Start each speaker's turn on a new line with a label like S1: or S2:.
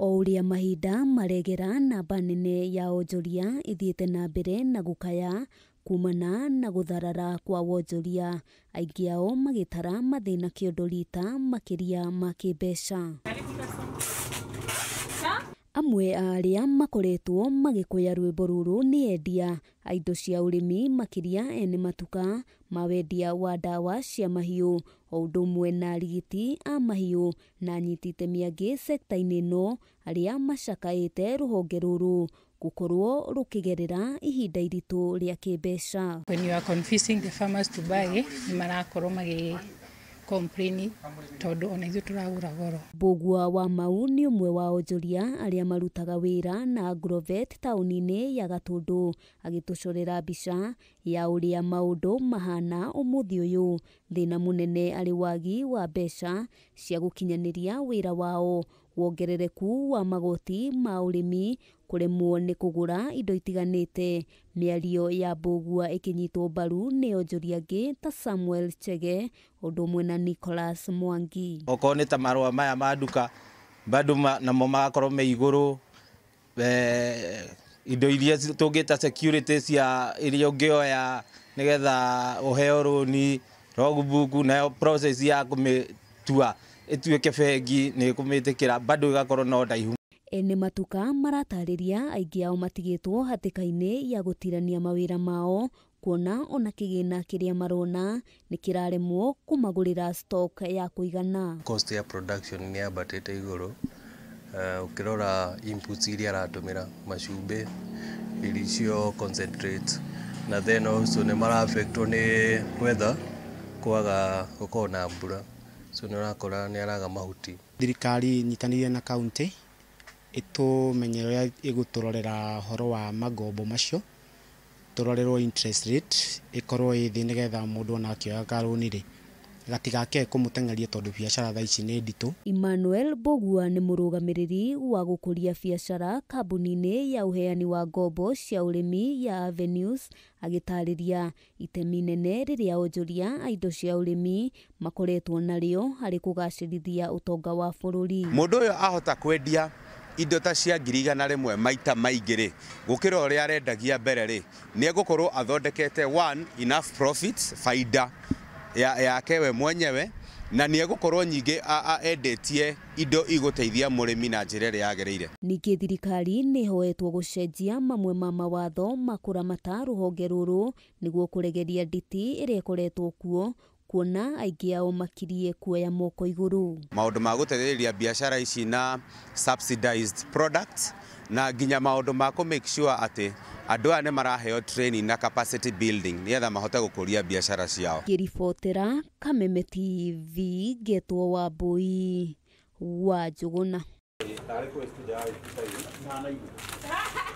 S1: O uria mahinda maregera namba nene ya onjoria ithiete na mbere na gukaya kumana na gutharara kwa wonjoria, aingi ao magitara mathina kiondo rita makiria ma kimbeca. Amwe aria makoretwo magikuya rwimbo ruru ni endia a indo cia urimi makiria ene matuka ma wendia wa ndawa cia mahiu, o undu umwe na arigiti a mahiu na anyiti itemi angi sekta-ini ino aria macakaite ruhonge ruru gukorwo rukigerera ihinda iritu ria kimbeca.
S2: When you are convincing the farmers to buy, ni marakorwo magi complain tondu ona ithu turagura goro.
S1: Mbugua wa Mau ni umwe wa onjoria aria marutaga wira na Agrovet tauni-ini ya Gatundu, agitucorera mbica ya uria maundu mahana umuthi uyu. Thina munene ari wagi wa mbeca cia gukinyaniria wira wao, wongerereku wa magoti ma urimi, kuremwo ni kugura indo itiganite. Miario ya Mbugua ikinyitwo mbaru ni onjoria angi ta Samuel Chege undu umwe na Nicholas Mwangi.
S3: Okorwo ni ta marua maya ma nduka bado namo magakorwo me iguru, indo iria tungita security cia iria ungioya nigetha uheo roni logbook na process ya kumitua ituike bengi ni kumitikira bado igakorwo no ndaihu.
S1: Ene matuka maratariria aingi ao matigitwo hatikaini ya gutirania mawira mao, kuona ona kigina kiria marona ni kiraremwo kumagurira stock ya kuigana.
S4: Cost ya production ni abatete iguru, ukirora inputs iria aratumira macumbi, iricio, concentrate, na then also ni mara affectwo ni weather kwaga gukorwo na mbura, so ni urakora ni araga mahuti.
S5: Thirikari nyitanire na county itumenyerera iguturorera horo wa magombo macio, turorerwo interest rate ikorwo ithi nigetha mundu ona akioya karoni ri gatigake kumutengeria tondu biashara tha ici ni nditu.
S1: Emmanuel Mbugua ni murugamiriri wa gukuria biashara kambuni-ini ya uheani wa ngombo cia urimi ya Avenues, agitariria itemi nene riria onjoria a indo cia urimi makoretwo nario hari kugacirithia utonga wa bururi.
S6: Mundu uyu ahota kwendia indo ta cia 100 maita maingi ri gukira uria arendagia mbere ri ni egukorwo athondekete one enough profits faida yake we mwenyewe, na ni egukorwo nyingi endetie indo iguteithia murimi na njira ria yagereire.
S1: Ningi thirikari ni hoetwo gucenjia mamwe ma mawatho makuramata ruhonge ruru niguo kuregeria nditi iria ikoretwo kuo, kuona aingi ao makirie kuoya moko iguru.
S6: Maundu ma gutethereria biashara ici na subsidized products na ginya maundu ma ku make sure ati andu ane maraheo training na capacity building nigetha mahote gukuria biashara ciao.
S1: Kiribotera Kameme TV, Getwo Wambui wa Njuguna.